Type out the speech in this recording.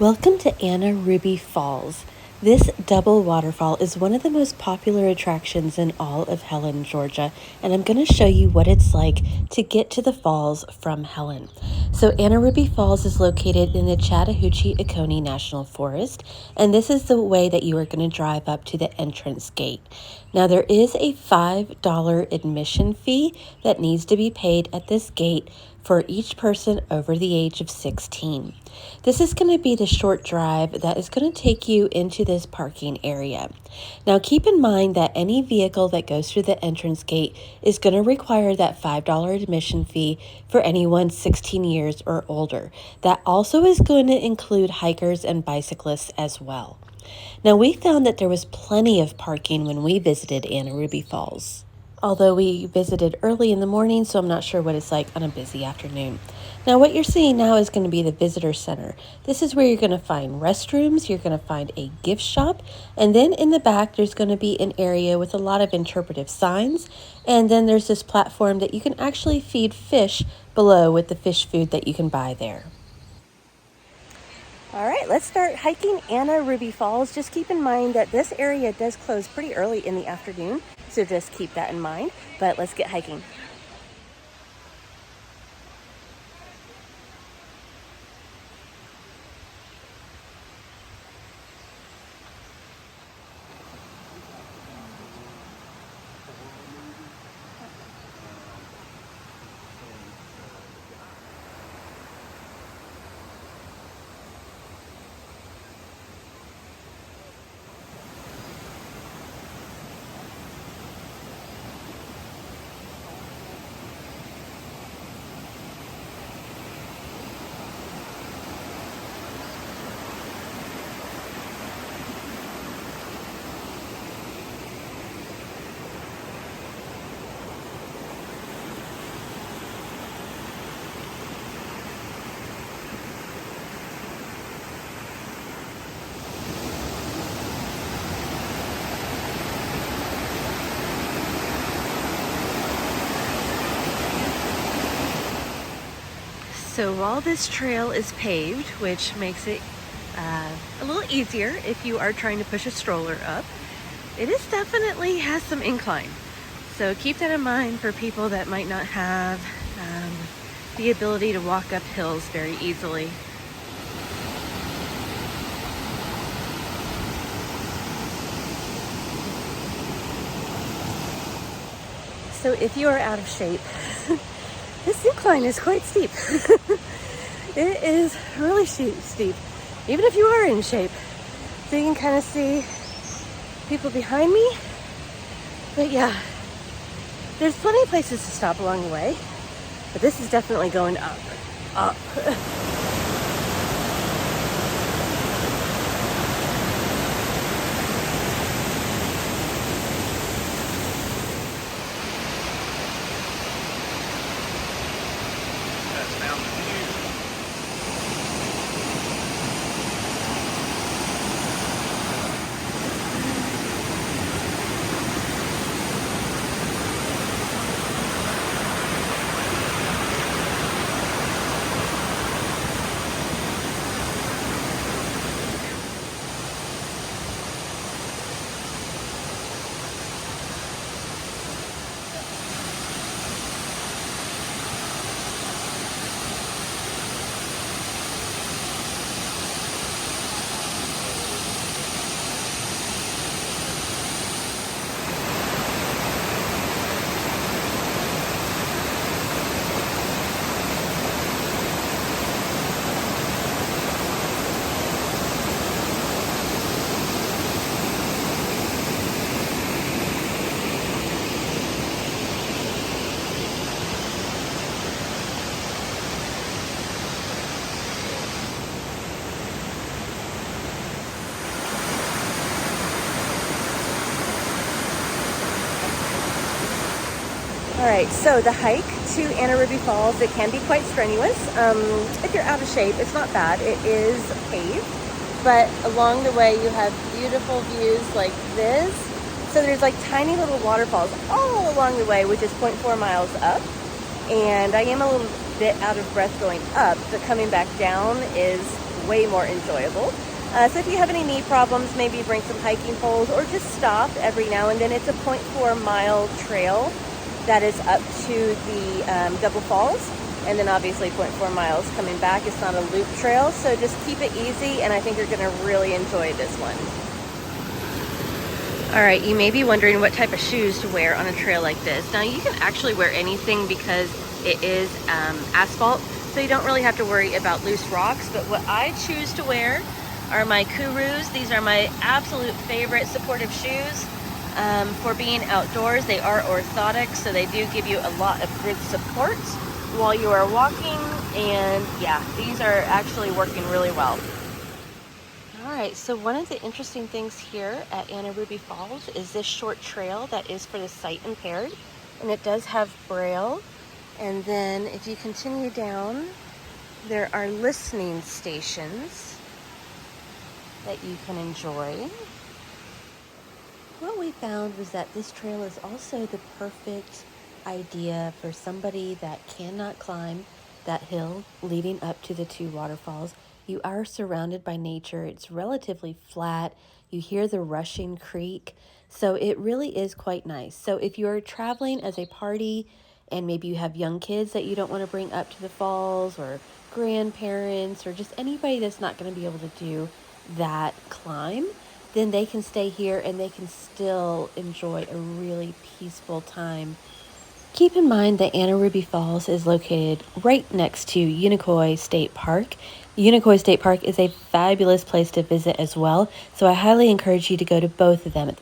Welcome to Anna Ruby Falls. This double waterfall is one of the most popular attractions in all of Helen, Georgia, and I'm going to show you what it's like to get to the falls from Helen. So Anna Ruby Falls is located in the Chattahoochee-Oconee National Forest, and this is the way that you are going to drive up to the entrance gate. Now there is a $5 admission fee that needs to be paid at this gate for each person over the age of 16. This is going to be the short drive that is going to take you into this parking area. Now keep in mind that any vehicle that goes through the entrance gate is going to require that $5 admission fee for anyone 16 years or older. That also is going to include hikers and bicyclists as well. Now we found that there was plenty of parking when we visited Anna Ruby Falls, although we visited early in the morning, so I'm not sure what it's like on a busy afternoon. Now what you're seeing now is going to be the visitor center. This is where you're going to find restrooms, you're going to find a gift shop, and then in the back there's going to be an area with a lot of interpretive signs, and then there's this platform that you can actually feed fish below with the fish food that you can buy there. All right, let's start hiking Anna Ruby Falls. Just keep in mind that this area does close pretty early in the afternoon, so just keep that in mind. But let's get hiking. So while this trail is paved, which makes it a little easier if you are trying to push a stroller up, it is definitely has some incline. So keep that in mind for people that might not have the ability to walk up hills very easily. So if you are out of shape, this incline is quite steep. It is really steep, even if you are in shape. So you can kind of see people behind me. But yeah, there's plenty of places to stop along the way. But this is definitely going up. All right, so the hike to Anna Ruby Falls, it can be quite strenuous. If you're out of shape, it's not bad. It is paved, but along the way you have beautiful views like this. So there's like tiny little waterfalls all along the way, which is 0.4 miles up. And I am a little bit out of breath going up, but coming back down is way more enjoyable. So if you have any knee problems, maybe bring some hiking poles or just stop every now and then. It's a 0.4-mile trail that is up to the Double Falls, and then obviously 0.4 miles coming back. It's not a loop trail, so just keep it easy, and I think you're gonna really enjoy this one. All right, you may be wondering what type of shoes to wear on a trail like this. Now you can actually wear anything because it is asphalt, so you don't really have to worry about loose rocks, but what I choose to wear are my Kurus. These are my absolute favorite supportive shoes for being outdoors. They are orthotic, so they do give you a lot of good support while you are walking, and yeah, these are actually working really well. All right, so one of the interesting things here at Anna Ruby Falls is this short trail that is for the sight impaired, and it does have braille. And then if you continue down, there are listening stations that you can enjoy. What we found was that this trail is also the perfect idea for somebody that cannot climb that hill leading up to the two waterfalls. You are surrounded by nature. It's relatively flat. You hear the rushing creek. So it really is quite nice. So if you're traveling as a party and maybe you have young kids that you don't want to bring up to the falls, or grandparents, or just anybody that's not going to be able to do that climb, then they can stay here and they can still enjoy a really peaceful time. Keep in mind that Anna Ruby Falls is located right next to Unicoi State Park. Unicoi State Park is a fabulous place to visit as well, so I highly encourage you to go to both of them.